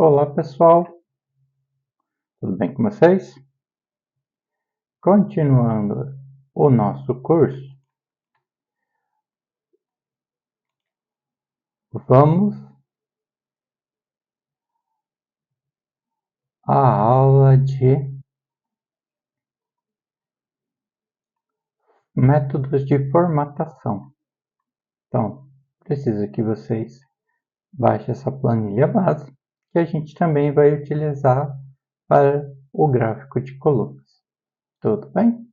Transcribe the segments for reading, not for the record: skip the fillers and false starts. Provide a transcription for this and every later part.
Olá pessoal, tudo bem com vocês? Continuando o nosso curso, vamos à aula de métodos de formatação. Então, preciso que vocês baixem essa planilha base, que a gente também vai utilizar para o gráfico de colunas. Tudo bem?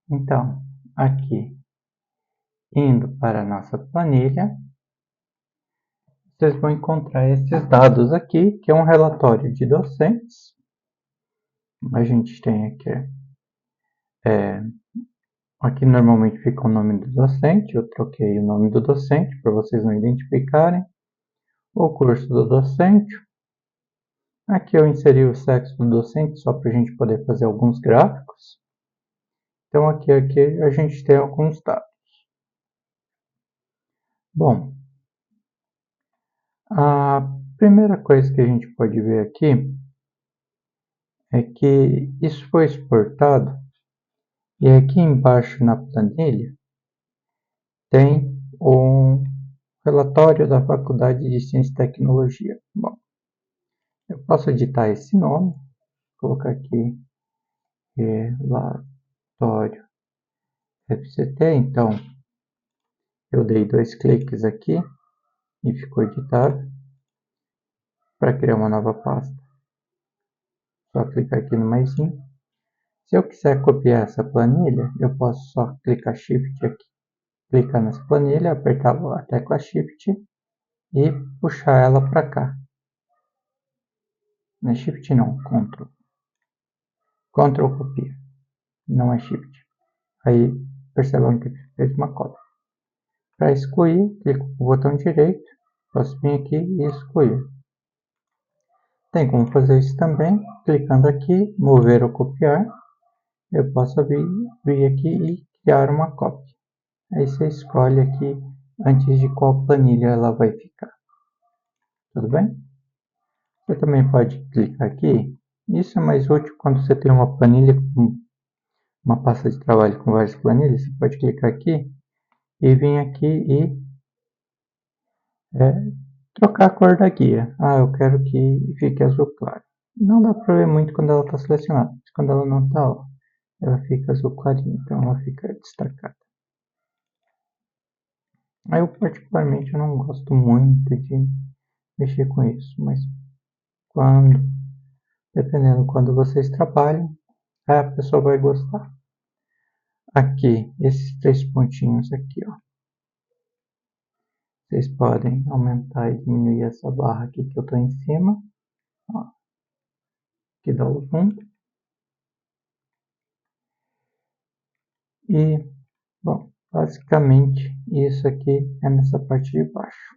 Então, aqui, indo para a nossa planilha, vocês vão encontrar esses dados aqui, que é um relatório de docentes. A gente tem aqui normalmente fica o nome do docente, eu troquei o nome do docente para vocês não identificarem. O curso do docente. Aqui eu inseri o sexo do docente só para a gente poder fazer alguns gráficos. Então aqui a gente tem alguns dados. Bom, a primeira coisa que a gente pode ver aqui é que isso foi exportado e aqui embaixo na planilha tem um relatório da Faculdade de Ciência e Tecnologia. Bom, eu posso editar esse nome, colocar aqui relatório FCT, então eu dei 2 cliques aqui e ficou editado. Para criar uma nova pasta, só clicar aqui no maisinho. Se eu quiser copiar essa planilha, eu posso só clicar Shift aqui, clicar nessa planilha, apertar a tecla Shift e puxar ela para cá. Não é Shift não, Ctrl. Ctrl copia, não é Shift. Aí percebam que fez uma cópia. Para excluir, clico com o botão direito, posso vir aqui e excluir. Tem como fazer isso também, clicando aqui, mover ou copiar. Eu posso vir aqui e criar uma cópia. Aí você escolhe aqui antes de qual planilha ela vai ficar. Tudo bem? Você também pode clicar aqui. Isso é mais útil quando você tem uma planilha, uma pasta de trabalho com várias planilhas. Você pode clicar aqui e vir aqui e trocar a cor da guia. Eu quero que fique azul claro. Não dá para ver muito quando ela está selecionada. Mas quando ela não está, ela fica azul clarinho. Então ela fica destacada. Eu particularmente eu não gosto muito de mexer com isso, mas dependendo quando vocês trabalham, a pessoa vai gostar. Aqui, esses 3 pontinhos aqui, vocês podem aumentar e diminuir essa barra aqui que eu estou em cima, que dá o zoom. E, bom, basicamente isso aqui é nessa parte de baixo.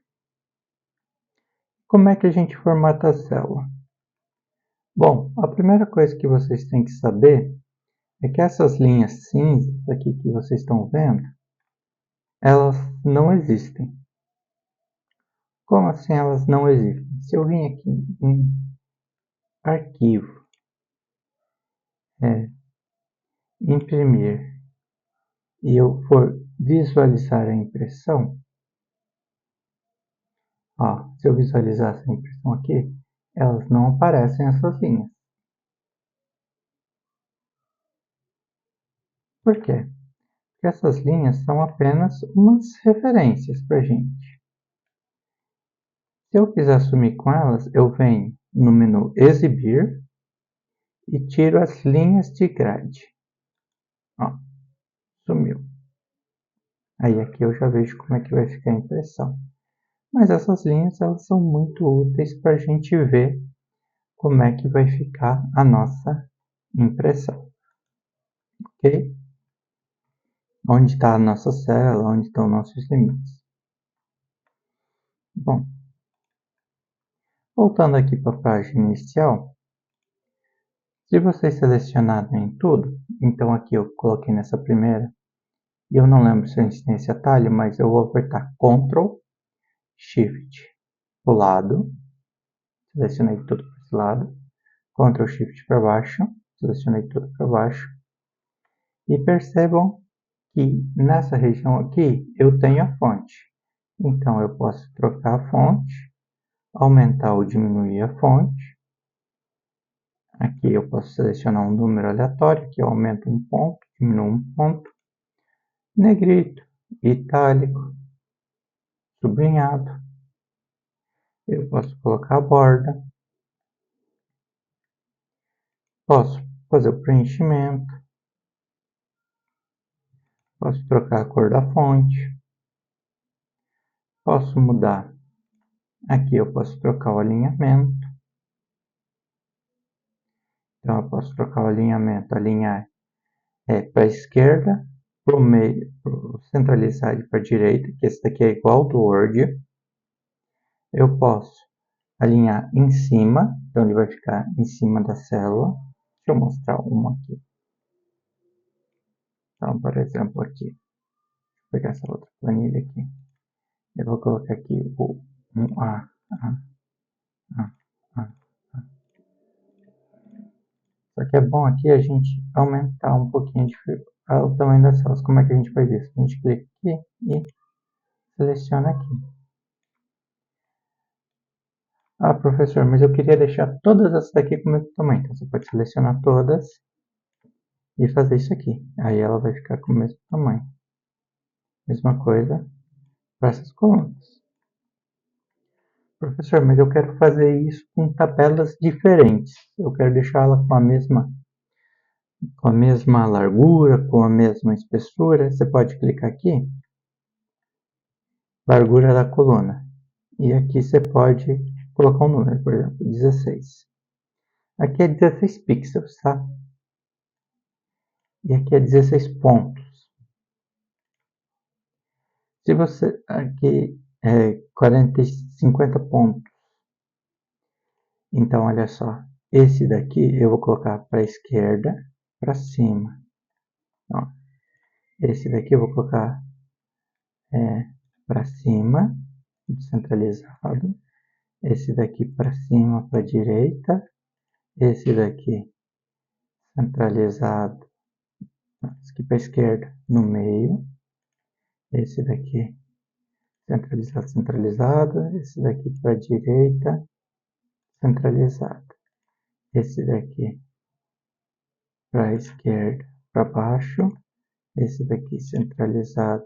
Como é que a gente formata a célula? Bom, a primeira coisa que vocês têm que saber é que essas linhas cinzas aqui que vocês estão vendo, elas não existem. Como assim elas não existem? Se eu vim aqui em arquivo, imprimir, e eu for visualizar a impressão, se eu visualizar essa impressão aqui, elas não aparecem essas linhas. Por quê? Porque essas linhas são apenas umas referências para a gente. Se eu quiser sumir com elas, eu venho no menu Exibir e tiro as linhas de grade. Sumiu. Aí aqui eu já vejo como é que vai ficar a impressão. Mas essas linhas elas são muito úteis para a gente ver como é que vai ficar a nossa impressão. Ok? Onde está a nossa célula, onde estão nossos limites. Bom, voltando aqui para a página inicial, se vocês selecionarem tudo, então aqui eu coloquei nessa primeira, e eu não lembro se eu ensinei esse atalho, mas eu vou apertar Ctrl, Shift para o lado, selecionei tudo para esse lado, Ctrl Shift para baixo, selecionei tudo para baixo, e percebam que nessa região aqui eu tenho a fonte. Então eu posso trocar a fonte, aumentar ou diminuir a fonte. Aqui eu posso selecionar um número aleatório, aqui eu aumento um ponto, diminuo um ponto, negrito, itálico, sublinhado. Eu posso colocar a borda, posso fazer o preenchimento, posso trocar a cor da fonte, posso mudar. Aqui eu posso trocar o alinhamento. Então eu posso trocar o alinhamento, alinhar para a esquerda, para o meio, centralizar para a direita, que esse daqui é igual ao do Word. Eu posso alinhar em cima, então ele vai ficar em cima da célula. Deixa eu mostrar uma aqui. Então, por exemplo, aqui. Vou pegar essa outra planilha aqui. Eu vou colocar aqui o A. Só que é bom aqui a gente aumentar um pouquinho o tamanho das células. Como é que a gente faz isso? A gente clica aqui e seleciona aqui. Ah, professor, mas eu queria deixar todas essas daqui com o mesmo tamanho. Então, você pode selecionar todas e fazer isso aqui. Aí ela vai ficar com o mesmo tamanho. Mesma coisa para essas colunas. Professor, mas eu quero fazer isso com tabelas diferentes. Eu quero deixá-la com a mesma largura, com a mesma espessura. Você pode clicar aqui, largura da coluna. E aqui você pode colocar um número, por exemplo, 16. Aqui é 16 pixels, tá? E aqui é 16 pontos. Se você aqui é 50 pontos. Então, olha só. Esse daqui eu vou colocar para a esquerda, para cima. Ó, esse daqui eu vou colocar para cima, centralizado. Esse daqui para cima, para a direita. Esse daqui centralizado. Esse aqui para a esquerda, no meio. Esse daqui centralizado, centralizado. Esse daqui para a direita, centralizado. Esse daqui para a esquerda, para baixo. Esse daqui centralizado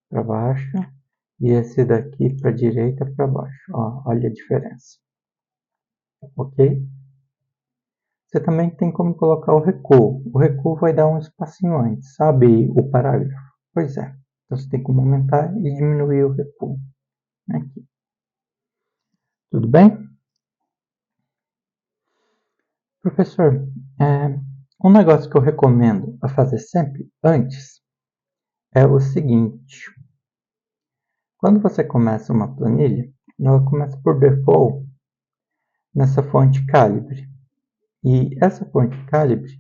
para baixo. E esse daqui para a direita, para baixo. Ó, olha a diferença. Ok? Você também tem como colocar o recuo. O recuo vai dar um espacinho antes, sabe o parágrafo? Pois é. Então você tem como aumentar e diminuir o recuo. Aqui. Tudo bem? Professor, um negócio que eu recomendo a fazer sempre antes é o seguinte. Quando você começa uma planilha, ela começa por default nessa fonte Calibre. E essa fonte Calibre,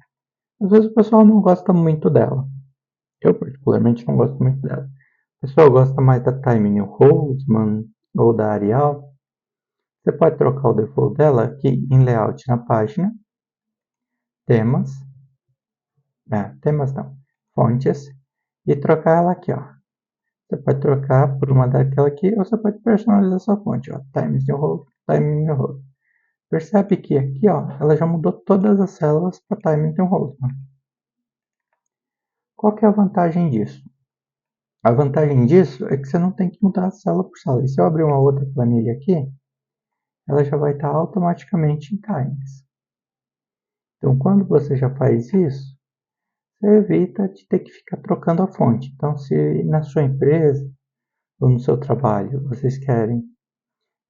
às vezes o pessoal não gosta muito dela. Eu particularmente não gosto muito dela. O pessoal gosta mais da Time New Roman ou da Arial. Você pode trocar o default dela aqui em Layout na página, Temas, temas não, Fontes, e trocar ela aqui, ó. Você pode trocar por uma daquela aqui, ou você pode personalizar sua fonte, ó, Times New Roman, Time New Roman. Percebe que aqui, ó, ela já mudou todas as células para Time New Roman. Qual que é a vantagem disso? A vantagem disso é que você não tem que mudar a célula por célula. E se eu abrir uma outra planilha aqui, ela já vai estar automaticamente em times. Então, quando você já faz isso, você evita de ter que ficar trocando a fonte. Então, se na sua empresa ou no seu trabalho vocês querem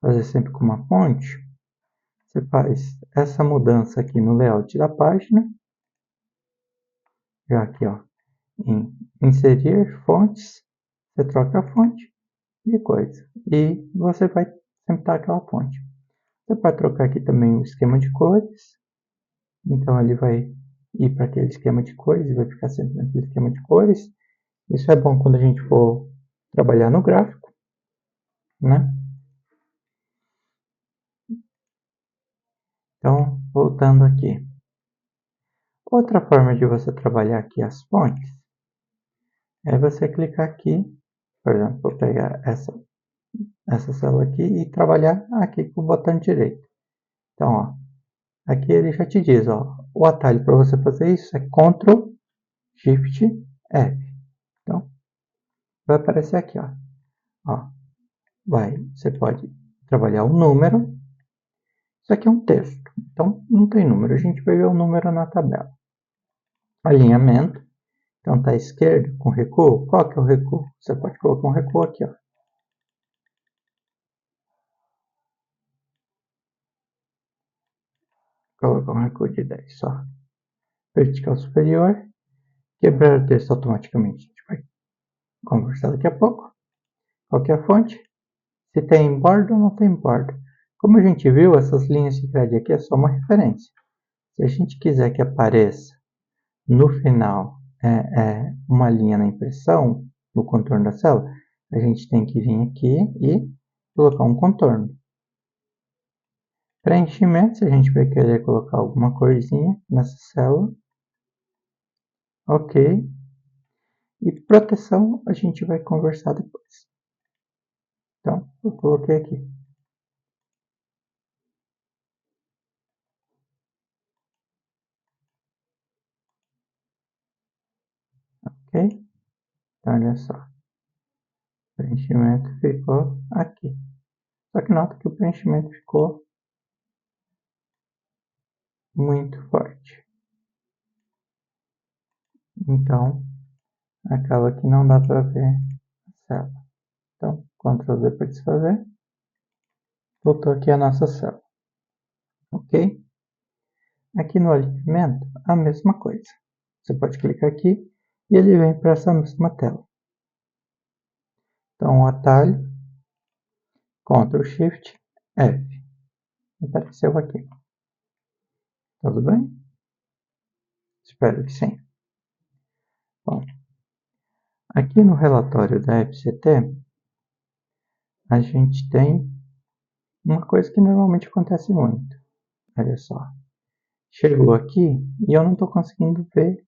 fazer sempre com uma fonte, você faz essa mudança aqui no layout da página, já aqui, ó, em inserir fontes, você troca a fonte e coisa. E você vai sempre estar aquela fonte. Você pode trocar aqui também o esquema de cores. Então ele vai ir para aquele esquema de cores e vai ficar sempre naquele esquema de cores. Isso é bom quando a gente for trabalhar no gráfico, né? Então, voltando aqui. Outra forma de você trabalhar aqui as fontes é você clicar aqui, por exemplo, vou pegar essa célula aqui e trabalhar aqui com o botão direito. Então, ó, aqui ele já te diz, ó, o atalho para você fazer isso é Ctrl Shift F. Então, vai aparecer aqui, ó. Você pode trabalhar o número. Isso aqui é um texto, então não tem número. A gente vai ver o número na tabela. Alinhamento. Então está à esquerda com recuo. Qual que é o recuo? Você pode colocar um recuo aqui, ó. Colocar um recuo de 10 só. Vertical superior. Quebrar o texto automaticamente. A gente vai conversar daqui a pouco. Qual que é a fonte? Se tem borda ou não tem borda. Como a gente viu, essas linhas de grade aqui é só uma referência. Se a gente quiser que apareça no final uma linha na impressão, no contorno da célula, a gente tem que vir aqui e colocar um contorno. Preenchimento, se a gente vai querer colocar alguma corzinha nessa célula. Ok. E proteção a gente vai conversar depois. Então, eu coloquei aqui. Ok? Então, olha só. O preenchimento ficou aqui. Só que nota que o preenchimento ficou muito forte. Então, acaba que não dá para ver a célula. Então, Ctrl Z para desfazer. Voltou aqui a nossa célula. Ok? Aqui no alinhamento, a mesma coisa. Você pode clicar aqui e ele vem para essa mesma tela. Então, o atalho, Ctrl Shift F. Apareceu aqui. Tudo bem? Espero que sim. Bom, aqui no relatório da FCT, a gente tem uma coisa que normalmente acontece muito. Olha só. Chegou aqui e eu não estou conseguindo ver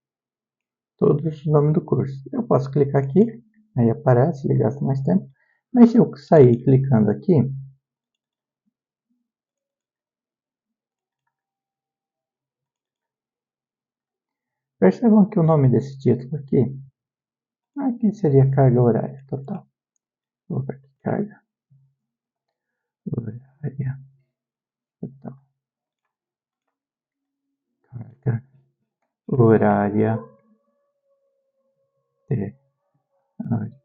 todos os nomes do curso. Eu posso clicar aqui, aí aparece, ele gasta mais tempo. Mas se eu sair clicando aqui, percebam que o nome desse título aqui seria carga horária total. Vou colocar aqui carga horária total. Carga horária teórica.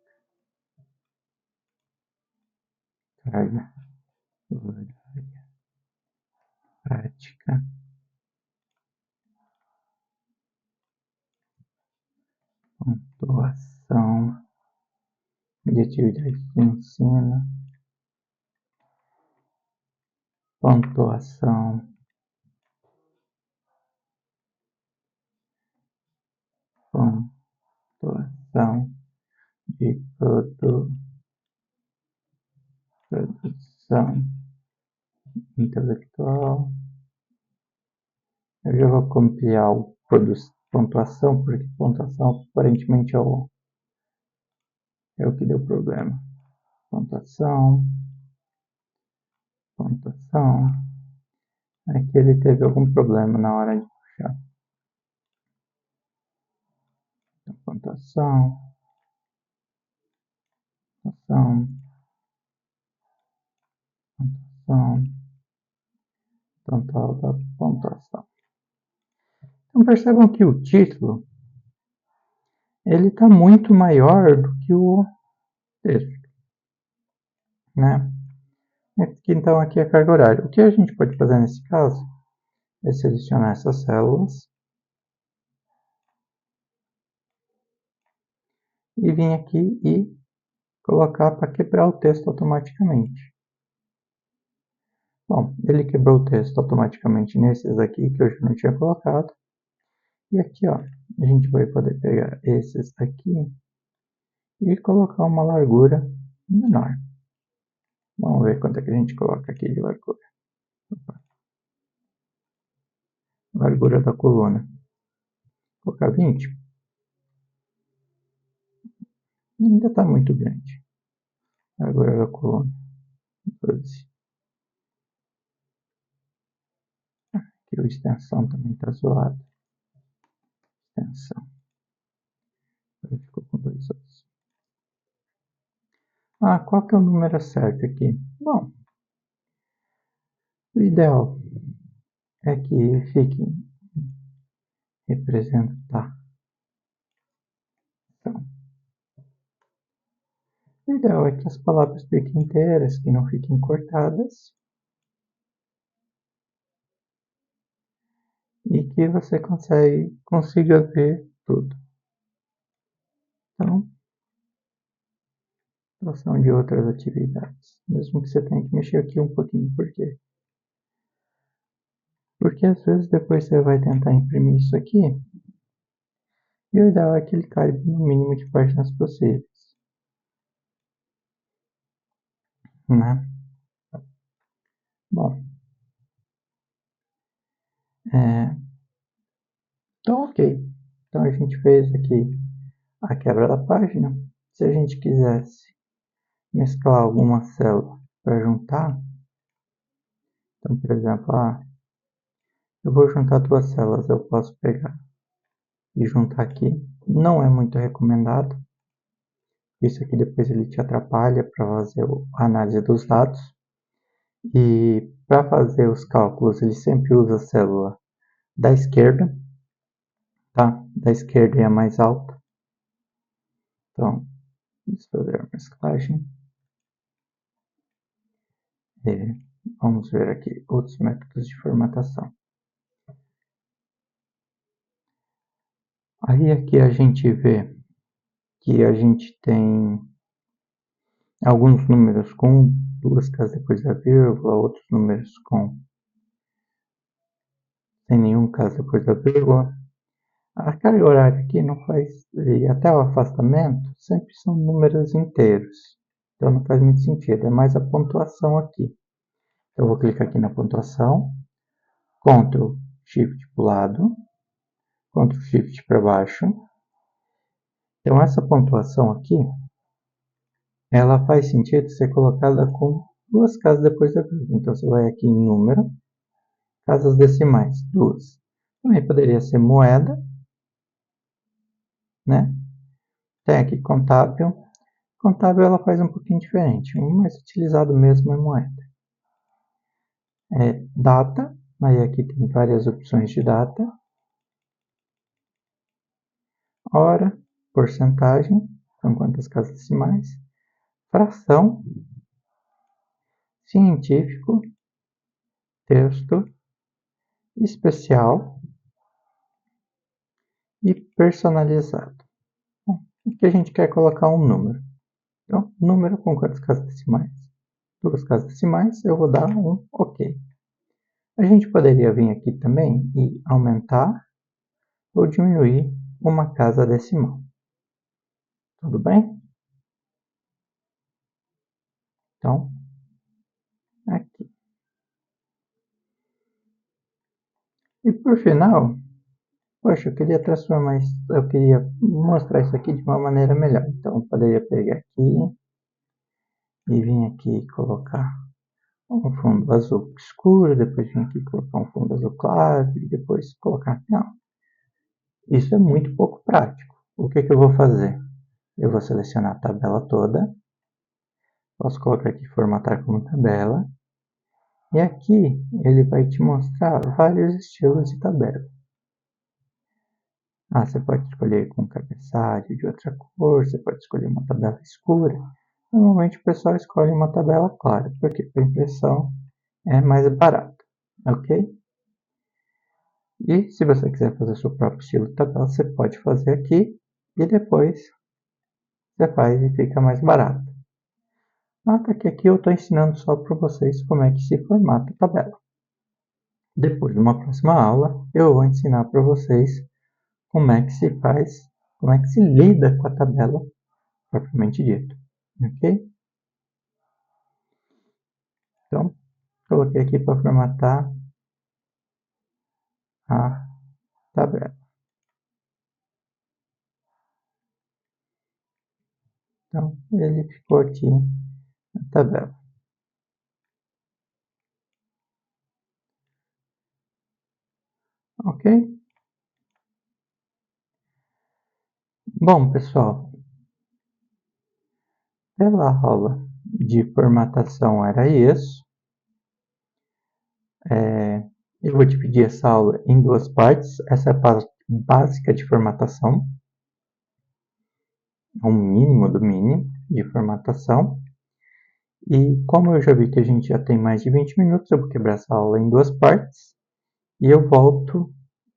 Carga horária prática. Pontuação de atividades de ensino. Pontuação de produção intelectual. Eu já vou copiar o pontuação, porque pontuação aparentemente é o que deu problema. Pontuação. Aqui ele teve algum problema na hora de puxar. Então, pontuação. Total da pontuação. Então percebam que o título ele está muito maior do que o texto, né? Então aqui é a carga horária. O que a gente pode fazer nesse caso é selecionar essas células e vir aqui e colocar para quebrar o texto automaticamente. Bom, ele quebrou o texto automaticamente nesses aqui que eu já não tinha colocado. E aqui, ó, a gente vai poder pegar esses aqui e colocar uma largura menor. Vamos ver quanto é que a gente coloca aqui de largura. largura da coluna. Vou colocar 20. Ainda está muito grande. Largura da coluna. 12. Aqui a extensão também está zoada. Extensão. Agora ficou com 2 ossos. Qual que é o número certo aqui? Bom, o ideal é que fique representar. Então, o ideal é que as palavras fiquem inteiras, que não fiquem cortadas. E que você consiga ver tudo. Então, situação de outras atividades. Mesmo que você tenha que mexer aqui um pouquinho. Por quê? Porque às vezes depois você vai tentar imprimir isso aqui. E o ideal é que ele caiba no mínimo de páginas possíveis. Né? Bom. Então, ok. Então a gente fez aqui a quebra da página. Se a gente quisesse mesclar alguma célula para juntar, então, por exemplo, eu vou juntar 2 células, eu posso pegar e juntar aqui. Não é muito recomendado. Isso aqui depois ele te atrapalha para fazer a análise dos dados. E para fazer os cálculos, ele sempre usa a célula da esquerda, tá? Da esquerda é a mais alta. Então, vamos fazer a mesclagem. Vamos ver aqui outros métodos de formatação. Aí aqui a gente vê que a gente tem alguns números com 2 casas depois da vírgula, outros números sem nenhum caso depois da vírgula. A carga horária aqui não faz, e até o afastamento, sempre são números inteiros. Então não faz muito sentido, é mais a pontuação aqui. Então eu vou clicar aqui na pontuação, Ctrl Shift para o lado, Ctrl Shift para baixo. Então essa pontuação aqui, ela faz sentido ser colocada com 2 casas depois da vírgula. Então você vai aqui em número, casas decimais, 2. Também poderia ser moeda, né? Tem aqui contábil. Contábil ela faz um pouquinho diferente. O mais utilizado mesmo é moeda. Data. Aí aqui tem várias opções de data. Hora. Porcentagem. São quantas casas decimais. Fração. Científico. Texto. Especial. E personalizado. Bom, aqui a gente quer colocar um número. Então, número com quantas casas decimais? 2 casas decimais, eu vou dar um OK. A gente poderia vir aqui também e aumentar ou diminuir uma casa decimal. Tudo bem? Então, aqui. E por final, poxa, eu queria mostrar isso aqui de uma maneira melhor. Então, eu poderia pegar aqui e vir aqui e colocar um fundo azul escuro, depois vir aqui e colocar um fundo azul claro, e depois colocar... Não, isso é muito pouco prático. O que eu vou fazer? Eu vou selecionar a tabela toda, posso colocar aqui formatar como tabela, e aqui ele vai te mostrar vários estilos de tabela. Você pode escolher com cabeçalho de outra cor, você pode escolher uma tabela escura. Normalmente o pessoal escolhe uma tabela clara, porque para impressão é mais barato, ok? E se você quiser fazer seu próprio estilo de tabela, você pode fazer aqui e depois você faz e fica mais barato. Nota que aqui eu estou ensinando só para vocês como é que se formata a tabela. Depois, numa próxima aula, eu vou ensinar para vocês como é que se faz, como é que se lida com a tabela propriamente dito, ok? Então, coloquei aqui para formatar a tabela. Então, ele ficou aqui na tabela. Ok? Bom, pessoal, pela aula de formatação era isso. Eu vou dividir essa aula em duas partes. Essa é a parte básica de formatação, um mínimo do mínimo de formatação. E como eu já vi que a gente já tem mais de 20 minutos, eu vou quebrar essa aula em duas partes. E eu volto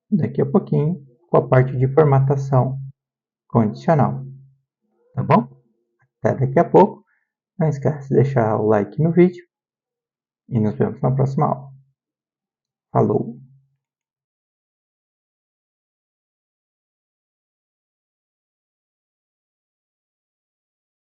daqui a pouquinho com a parte de formatação condicional. Tá bom? Até daqui a pouco. Não esquece de deixar o like no vídeo. E nos vemos na próxima aula. Falou!